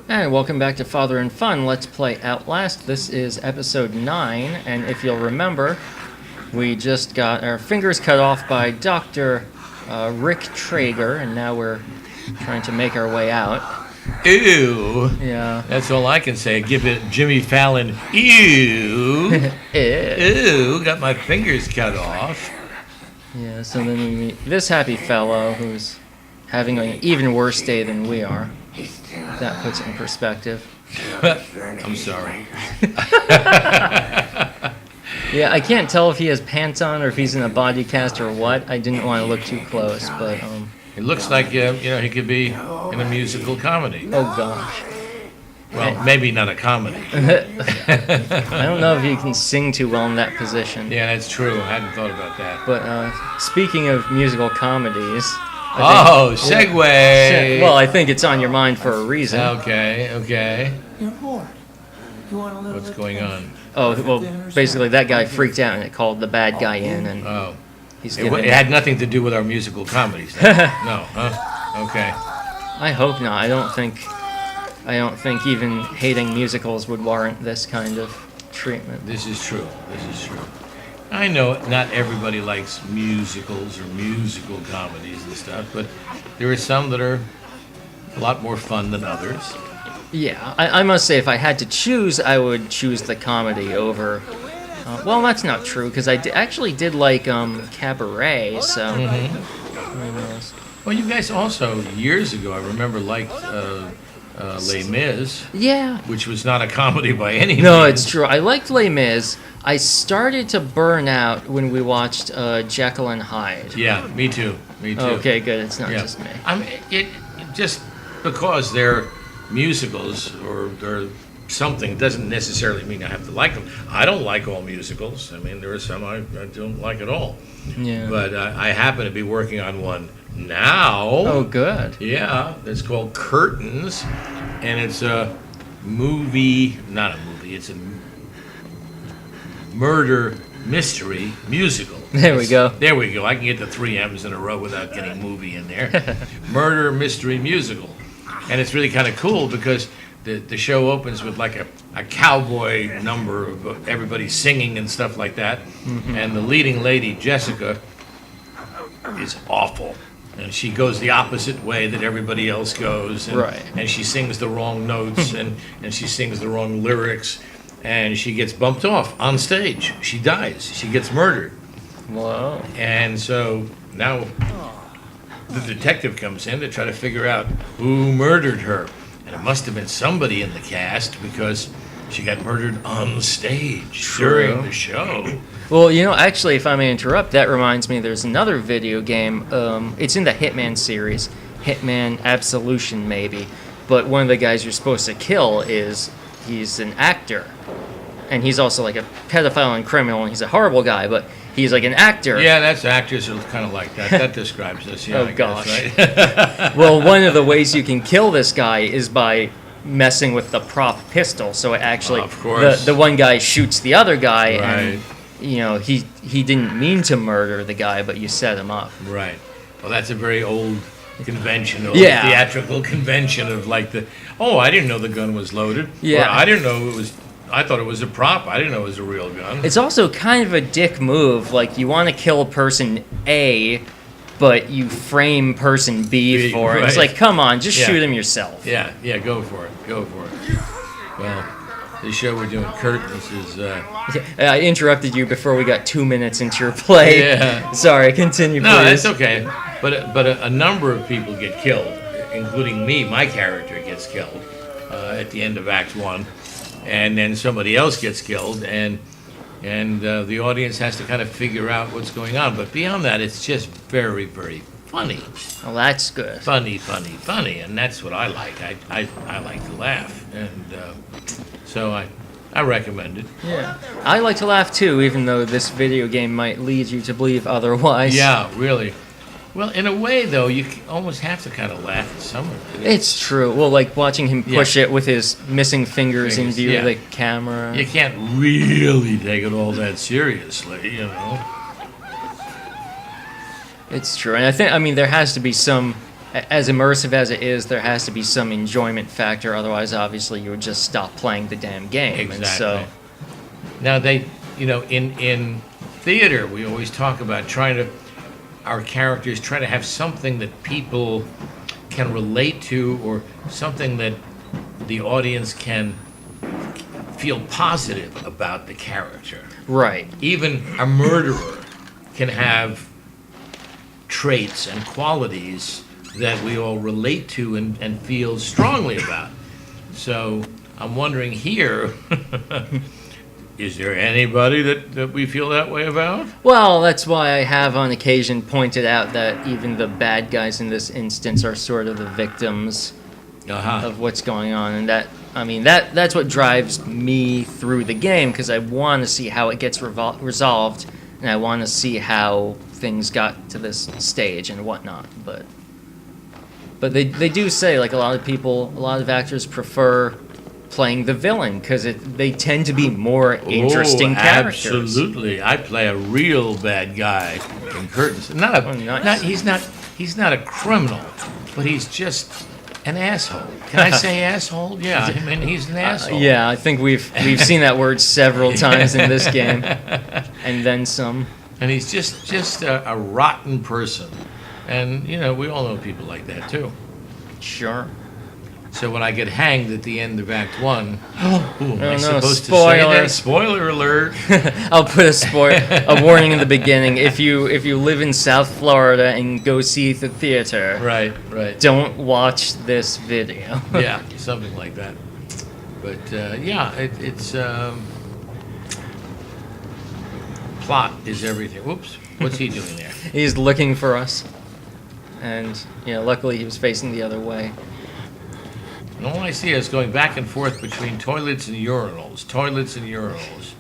And welcome back to Father and Fun. Let's play Outlast. This is episode 9, and if you'll remember, we just got our fingers cut off by Dr. Rick Trager, and now we're trying to make our way out. Ew. Yeah. That's all I can say. Give it Jimmy Fallon. Ew. Ew. Got my fingers cut off. Yeah, so then we meet this happy fellow who's having an even worse day than we are. That puts it in perspective. I'm sorry. Yeah, I can't tell if he has pants on or if he's in a body cast or what. I didn't want to look too close, but It looks like he could be in a musical comedy. oh gosh. Well, maybe not a comedy. I don't know if he can sing too well in that position. Yeah, that's true. I hadn't thought about that. But speaking of musical comedies, segue. Well, I think it's on your mind for a reason. Okay. You're poor. You want a little What's bit going more? on? Oh, well, basically that guy freaked out and it called the bad guy in, and Oh, he's it giving... had nothing to do with our musical comedies. No, huh? Okay. I hope not. I don't think even hating musicals would warrant this kind of treatment. This is true. I know not everybody likes musicals or musical comedies and stuff, but there are some that are a lot more fun than others. Yeah, I must say, if I had to choose, I would choose the comedy over... well, that's not true, because I actually did like Cabaret, so... Who knows? Well, you guys also, years ago, I remember, liked Les Mis, Yeah. which was not a comedy by any means. No, it's true. I liked Les Mis. I started to burn out when we watched Jekyll and Hyde. Yeah, me too. Okay, good. It's not Yeah. just me. I mean, it just because they're musicals or they're something doesn't necessarily mean I have to like them. I don't like all musicals. I mean, there are some I don't like at all. Yeah. But I happen to be working on one now. Oh, good. Yeah, it's called Curtains, and it's a movie, not a movie, it's a murder mystery musical. There we go. There we go. I can get the 3 M's in a row without getting movie in there. Murder mystery musical. And it's really kind of cool because the show opens with like a cowboy number of everybody singing and stuff like that. Mm-hmm. And the leading lady, Jessica, is awful. And she goes the opposite way that everybody else goes. And, Right. and she sings the wrong notes and she sings the wrong lyrics. And she gets bumped off on stage. She dies. She gets murdered. Whoa. And so now the detective comes in to try to figure out who murdered her. And it must have been somebody in the cast because she got murdered on stage during the show. Well, actually, if I may interrupt, that reminds me there's another video game. It's in the Hitman series, Hitman Absolution, maybe. But one of the guys you're supposed to kill he's an actor. And he's also like a pedophile and criminal, and he's a horrible guy, but he's like an actor. Yeah, that's actors are kind of like that. That describes us. Yeah, Oh, I guess, gosh. right? Well, one of the ways you can kill this guy is by messing with the prop pistol. So it actually, Of course. the one guy shoots the other guy, Right. and he didn't mean to murder the guy, but you set him up. Right. Well, that's a very old convention, Yeah. theatrical convention of like I didn't know the gun was loaded. Yeah. Or, I thought it was a prop. I didn't know it was a real gun. It's also kind of a dick move. Like, you want to kill person A, but you frame person B for it. It's right. like, come on, just Yeah. shoot him yourself. Yeah, go for it. Well, the show we're doing, Curtains, is... I interrupted you before we got 2 minutes into your play. Yeah. Sorry, continue, No, please. that's okay. But a number of people get killed, including me. My character gets killed at the end of Act 1. And then somebody else gets killed, and the audience has to kind of figure out what's going on. But beyond that, it's just very, very funny. Well, that's good. Funny, and that's what I like. I like to laugh, and so I recommend it. Yeah. I like to laugh too, even though this video game might lead you to believe otherwise. Yeah, really. Well, in a way, though, you almost have to kind of laugh at some of it. It's true. Well, like watching him push it with his missing fingers in view of the camera. You can't really take it all that seriously, It's true. And there has to be some as immersive as it is, there has to be some enjoyment factor. Otherwise, obviously, you would just stop playing the damn game. Exactly. And so, Now in theater, we always talk about our characters try to have something that people can relate to, or something that the audience can feel positive about the character. right. Even a murderer can have traits and qualities that we all relate to and feel strongly about. So I'm wondering here, is there anybody that we feel that way about? Well, that's why I have on occasion pointed out that even the bad guys in this instance are sort of the victims Uh-huh. of what's going on, and that's what drives me through the game, because I want to see how it gets resolved, and I want to see how things got to this stage and whatnot. But they do say, like, a lot of actors prefer playing the villain because they tend to be more interesting characters. Absolutely. I play a real bad guy in Curtains. He's not a criminal, but he's just an asshole. Can I say asshole? Yeah, I mean, he's an asshole. Yeah, I think we've seen that word several times in this game, and then some. And he's just a rotten person. And, we all know people like that, too. Sure. So when I get hanged at the end of Act 1, am I no, supposed spoiler. to say that? Spoiler alert. I'll put a warning in the beginning. If you live in South Florida and go see the theater, Right. don't watch this video. Yeah, something like that. But, it's... plot is everything. Whoops. What's he doing there? He's looking for us, and luckily he was facing the other way. And all I see is going back and forth between toilets and urinals. Toilets and urinals.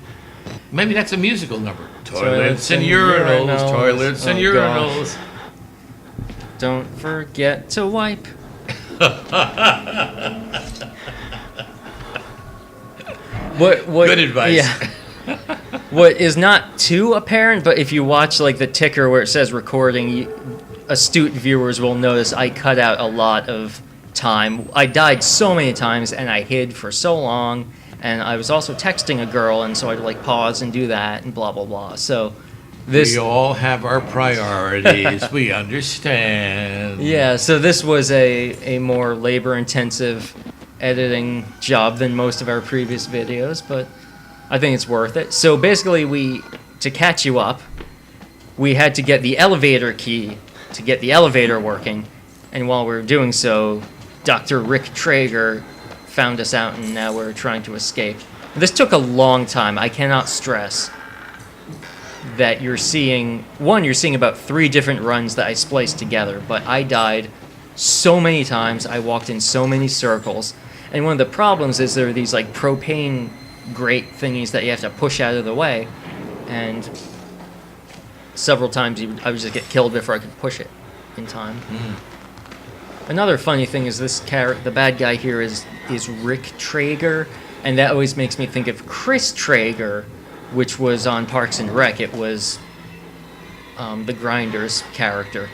Maybe that's a musical number. Toilets and urinals. Toilets and urinals. Don't forget to wipe. What? Good advice. Yeah. What is not too apparent, but if you watch like the ticker where it says recording, astute viewers will notice I cut out a lot of time. I died so many times and I hid for so long, and I was also texting a girl, and so I'd like pause and do that and blah blah blah. So we all have our priorities. We understand. Yeah, so this was a more labor intensive editing job than most of our previous videos, but I think it's worth it. So basically, to catch you up, we had to get the elevator key to get the elevator working, and while we were doing so, Dr. Rick Trager found us out, and now we're trying to escape. This took a long time. I cannot stress that you're seeing about 3 different runs that I spliced together, but I died so many times, I walked in so many circles, and one of the problems is there are these like propane grate thingies that you have to push out of the way, and several times I would just get killed before I could push it in time. Another funny thing is the bad guy here is Rick Trager, and that always makes me think of Chris Trager, which was on Parks and Rec. It was the Grinders character,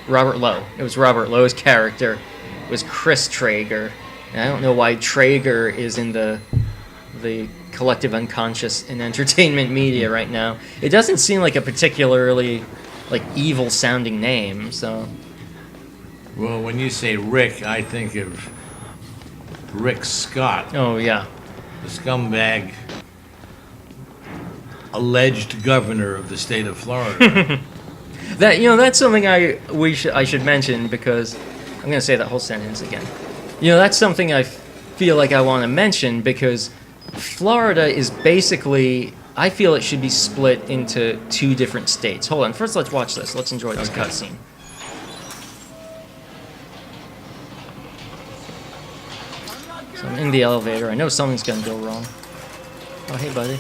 Robert Lowe. It was Robert Lowe's character. It was Chris Trager, and I don't know why Trager is in the collective unconscious in entertainment media right now. It doesn't seem like a particularly like evil sounding name, so. Well, when you say Rick, I think of Rick Scott, Oh yeah. the scumbag alleged governor of the state of Florida. That's something I should mention, because I'm going to say that whole sentence again. That's something I feel like I want to mention, because Florida is basically, I feel it should be split into 2 different states. Hold on, first let's watch this. Let's enjoy this cutscene. So I'm in the elevator. I know something's going to go wrong. Oh, hey, buddy.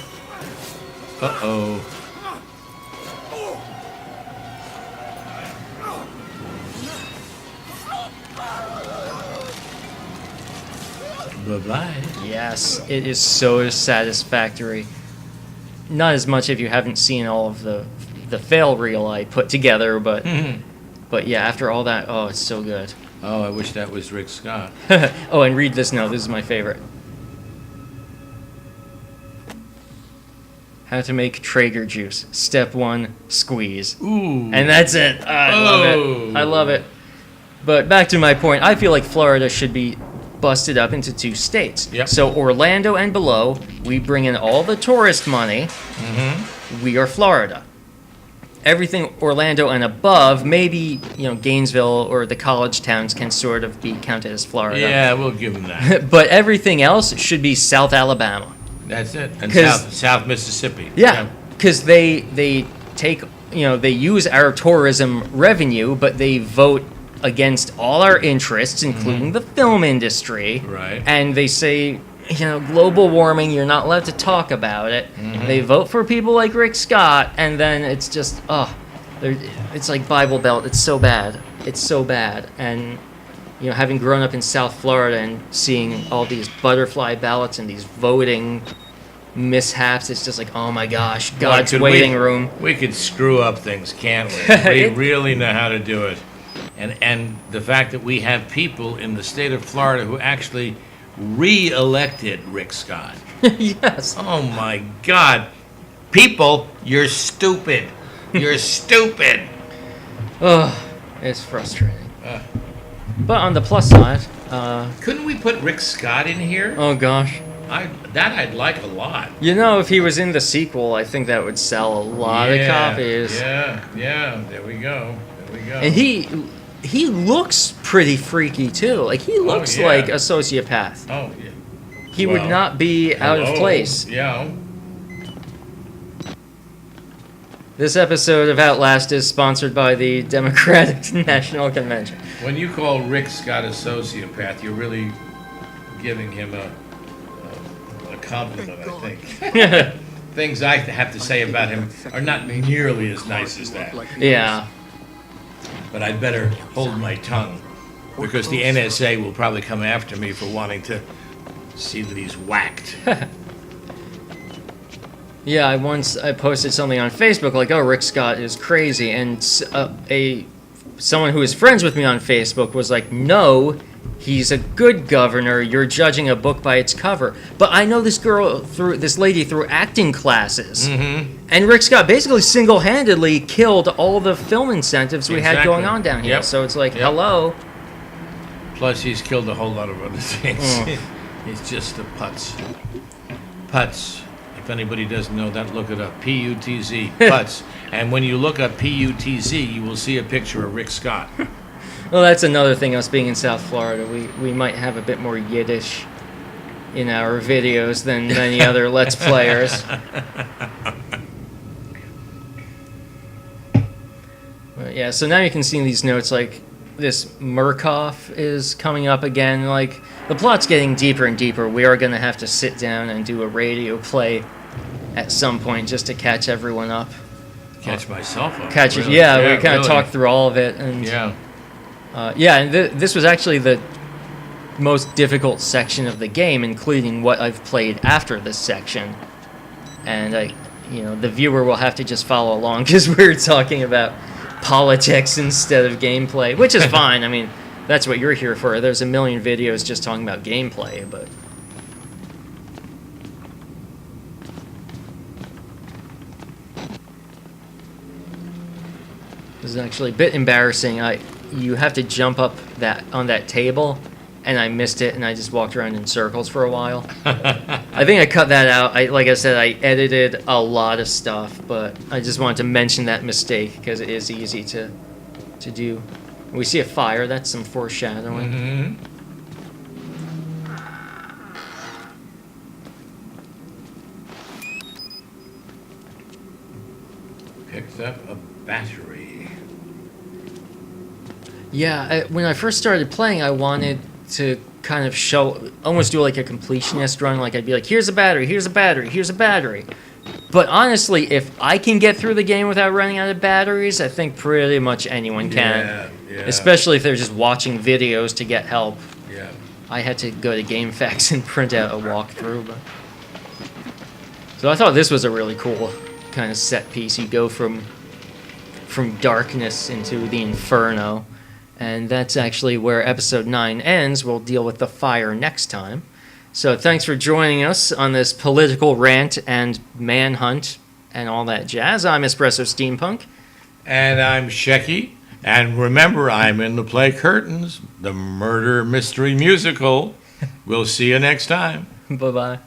Uh-oh. Bye-bye. Yes, it is so satisfactory. Not as much if you haven't seen all of the fail reel I put together, but yeah, after all that, oh, it's so good. Oh, I wish that was Rick Scott. Oh, and read this note. This is my favorite. How to make Traeger juice. Step 1, squeeze. Ooh. And that's it. I love it. I love it. But back to my point, I feel like Florida should be busted up into 2 states. Yep. So Orlando and below, we bring in all the tourist money. We are Florida. Everything Orlando and above, maybe Gainesville or the college towns can sort of be counted as Florida. Yeah, we'll give them that. But everything else should be South Alabama. That's it. And 'Cause- South Mississippi. Yeah, because they take they use our tourism revenue, but they vote against all our interests, including the film industry. Right. And they say, global warming, you're not allowed to talk about it. They vote for people like Rick Scott, and then it's just, it's like Bible Belt. It's so bad. It's so bad. And, having grown up in South Florida and seeing all these butterfly ballots and these voting mishaps, it's just like, oh my gosh, God's waiting room. We could screw up things, can't we? We really know how to do it. And the fact that we have people in the state of Florida who actually re-elected Rick Scott. Yes. Oh my God. People, you're stupid. You're stupid. Oh, it's frustrating. But on the plus side, Couldn't we put Rick Scott in here? oh gosh. I'd like a lot. If he was in the sequel, I think that would sell a lot of copies. Yeah. There we go. And he looks pretty freaky too. Like he looks yeah. like a sociopath. Oh, yeah. He would Well, not be out of hello. place. Yeah. This episode of Outlast is sponsored by the Democratic National Convention. When you call Rick Scott a sociopath, you're really giving him a compliment, I think. Things I have to say about him are not nearly as nice as that. Yeah. But I'd better hold my tongue, because the NSA will probably come after me for wanting to see that he's whacked. Yeah, I posted something on Facebook like, "Oh, Rick Scott is crazy," and someone who is friends with me on Facebook was like, "No, he's a good governor. You're judging a book by its cover." But I know this lady through acting classes, and Rick Scott basically single-handedly killed all the film incentives we had going on down here. Yep. So it's like, Yep. hello. Plus, he's killed a whole lot of other things. He's just a putz. Putz. If anybody doesn't know that, look it up. P-U-T-Z. Putz. And when you look up P-U-T-Z, you will see a picture of Rick Scott. Well, that's another thing. Us being in South Florida, we might have a bit more Yiddish in our videos than many other Let's Players. But yeah, so now you can see in these notes, like, this Murkoff is coming up again. Like, the plot's getting deeper and deeper. We are going to have to sit down and do a radio play at some point just to catch everyone up. Catch myself up. Catch it, really. yeah, we kind of really. talked through all of it. And Yeah. and this was actually the most difficult section of the game, including what I've played after this section. And the viewer will have to just follow along because we're talking about politics instead of gameplay, which is fine. I mean, that's what you're here for. There's a million videos just talking about gameplay, but this is actually a bit embarrassing. You have to jump up on that table, and I missed it, and I just walked around in circles for a while. I think I cut that out. Like I said, I edited a lot of stuff, but I just wanted to mention that mistake because it is easy to do. We see a fire. That's some foreshadowing. Picked up a battery. Yeah, when I first started playing, I wanted to kind of almost do like a completionist run. Like I'd be like, here's a battery, here's a battery, here's a battery. But honestly, if I can get through the game without running out of batteries, I think pretty much anyone can. Yeah. Especially if they're just watching videos to get help. Yeah. I had to go to GameFAQs and print out a walkthrough. So I thought this was a really cool kind of set piece. You go from darkness into the inferno, And that's actually where episode 9 ends. We'll deal with the fire next time. So thanks for joining us on this political rant and manhunt and all that jazz. I'm Espresso Steampunk. And I'm Shecky. And remember, I'm in the play Curtains, the murder mystery musical. We'll see you next time. Bye-bye.